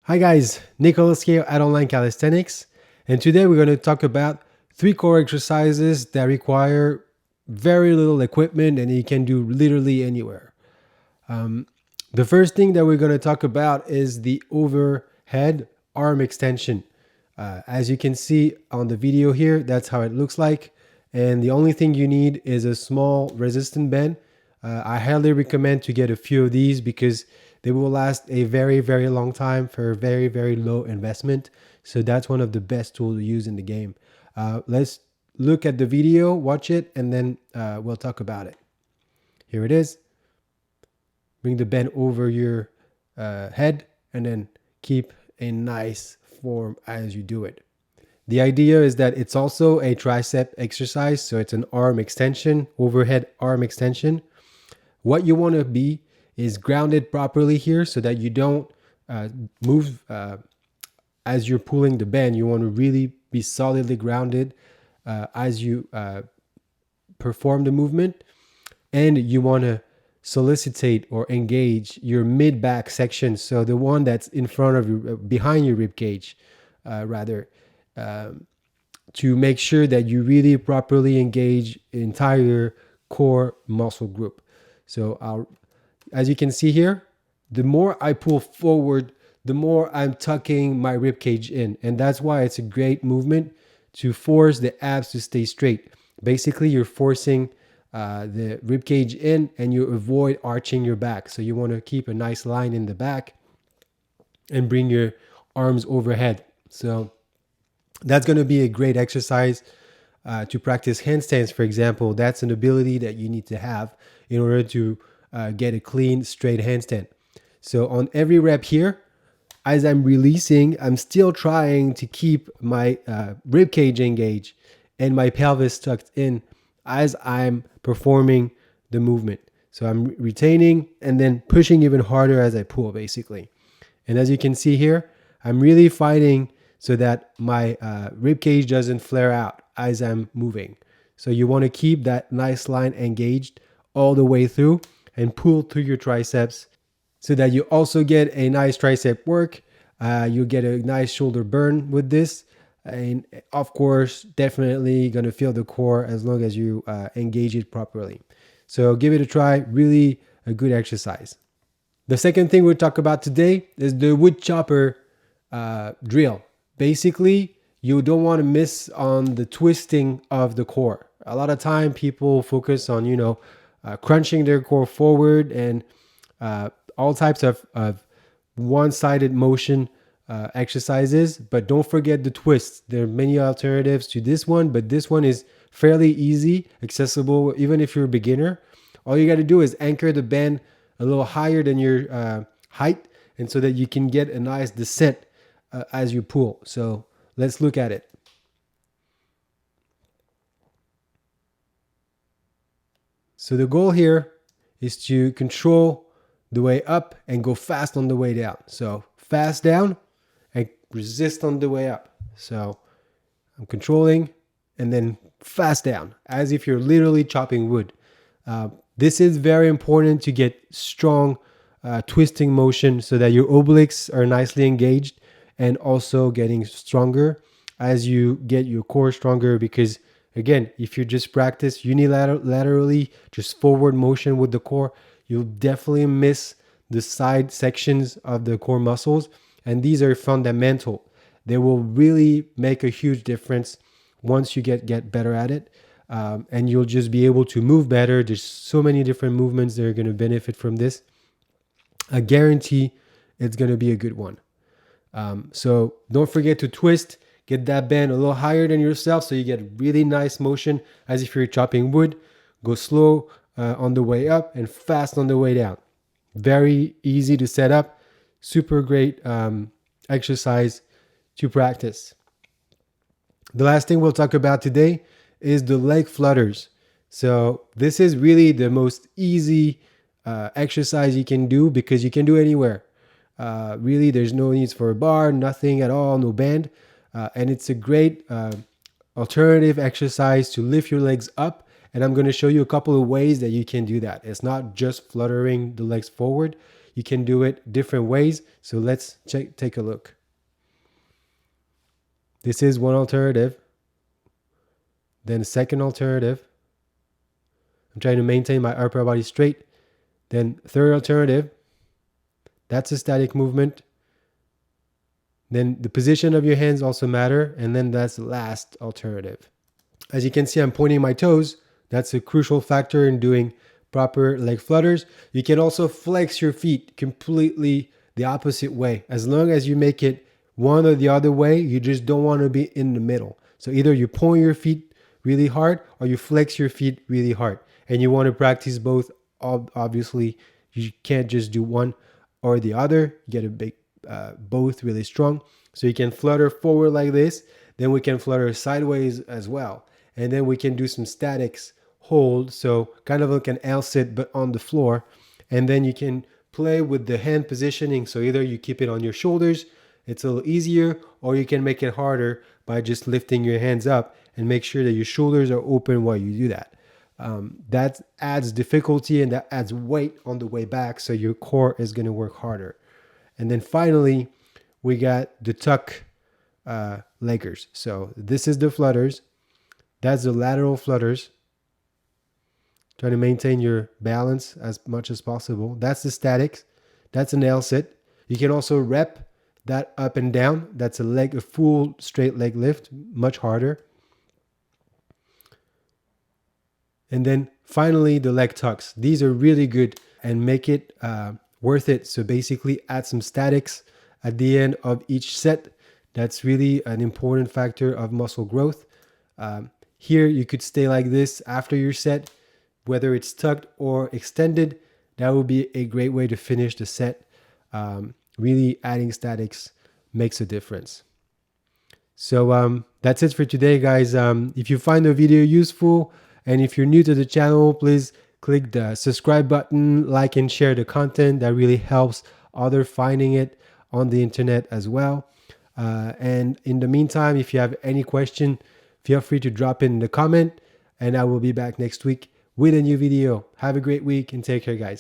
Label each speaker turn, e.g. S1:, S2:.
S1: Hi guys, Nicholas here at Online Calisthenics, and today we're going to talk about 3 core exercises that require very little equipment and you can do literally anywhere. The first thing that we're going to talk about is the overhead arm extension. As you can see on the video here, that's how it looks like. And the only thing you need is a small resistant band. I highly recommend to get a few of these because they will last a very, very long time for a very, very low investment. So that's one of the best tools to use in the game. Let's look at the video, watch it, and then we'll talk about it. Here it is. Bring the band over your head and then keep a nice form as you do it. The idea is that it's also a tricep exercise, so it's an arm extension, overhead arm extension. What you want to be is grounded properly here so that you don't move as you're pulling the band. You want to really be solidly grounded as you perform the movement, and you want to solicitate or engage your mid-back section, so the one that's in front of you, behind your rib cage, to make sure that you really properly engage entire core muscle group. So as you can see here, the more I pull forward, the more I'm tucking my rib cage in, and that's why it's a great movement to force the abs to stay straight. Basically, you're forcing the rib cage in and you avoid arching your back. So you want to keep a nice line in the back and bring your arms overhead. So that's going to be a great exercise to practice handstands, for example. That's an ability that you need to have in order to get a clean, straight handstand. So on every rep here, as I'm releasing, I'm still trying to keep my rib cage engaged and my pelvis tucked in as I'm performing the movement. So I'm retaining and then pushing even harder as I pull, basically. And as you can see here, I'm really fighting so that my rib cage doesn't flare out as I'm moving. So you want to keep that nice line engaged all the way through and pull through your triceps so that you also get a nice tricep work. You get a nice shoulder burn with this. And of course, definitely going to feel the core as long as you engage it properly. So give it a try. Really a good exercise. The second thing we'll talk about today is the wood chopper drill. Basically, you don't want to miss on the twisting of the core. A lot of time people focus on, crunching their core forward and all types of one-sided motion exercises, but don't forget the twists. There are many alternatives to this one, but this one is fairly easy, accessible, even if you're a beginner. All you got to do is anchor the band a little higher than your height, and so that you can get a nice descent as you pull. So let's look at it. So the goal here is to control the way up and go fast on the way down. So fast down and resist on the way up. So I'm controlling and then fast down as if you're literally chopping wood. This is very important to get strong twisting motion so that your obliques are nicely engaged and also getting stronger as you get your core stronger, because again, if you just practice unilaterally, just forward motion with the core, you'll definitely miss the side sections of the core muscles. And these are fundamental. They will really make a huge difference once you get better at it. And you'll just be able to move better. There's so many different movements that are going to benefit from this. I guarantee it's going to be a good one. So don't forget to twist. Get that band a little higher than yourself so you get really nice motion as if you're chopping wood. Go slow on the way up and fast on the way down. Very easy to set up. Super great exercise to practice. The last thing we'll talk about today is the leg flutters. So this is really the most easy exercise you can do because you can do anywhere. Really, there's no needs for a bar, nothing at all, no band. And it's a great alternative exercise to lift your legs up. And I'm going to show you a couple of ways that you can do that. It's not just fluttering the legs forward. you can do it different ways. So let's take a look. This is one alternative. Then second alternative, I'm trying to maintain my upper body straight. Then third alternative, that's a static movement. Then the position of your hands also matter. And then that's the last alternative. As you can see, I'm pointing my toes. That's a crucial factor in doing proper leg flutters. You can also flex your feet completely the opposite way. As long as you make it one or the other way, you just don't want to be in the middle. So either you point your feet really hard or you flex your feet really hard. And you want to practice both. Obviously, you can't just do one or the other. You get to both really strong. So you can flutter forward like this. Then we can flutter sideways as well. And then we can do some statics hold. So kind of like an L sit, but on the floor. And then you can play with the hand positioning. So either you keep it on your shoulders, it's a little easier, or you can make it harder by just lifting your hands up and make sure that your shoulders are open while you do that. That adds difficulty and that adds weight on the way back. So your core is going to work harder. And then finally, we got the tuck leggers. So this is the flutters. That's the lateral flutters. Try to maintain your balance as much as possible. That's the statics. That's an L sit. You can also rep that up and down. That's a full straight leg lift, much harder. And then finally, the leg tucks. These are really good and make it worth it. So basically add some statics at the end of each set. That's really an important factor of muscle growth. Here, you could stay like this after your set, whether it's tucked or extended. That would be a great way to finish the set. Really adding statics makes a difference. So that's it for today, guys. If you find the video useful, and if you're new to the channel, please click the subscribe button, like and share the content. That really helps others finding it on the internet as well. And in the meantime, if you have any question, feel free to drop in the comment, and I will be back next week with a new video. Have a great week and take care, guys.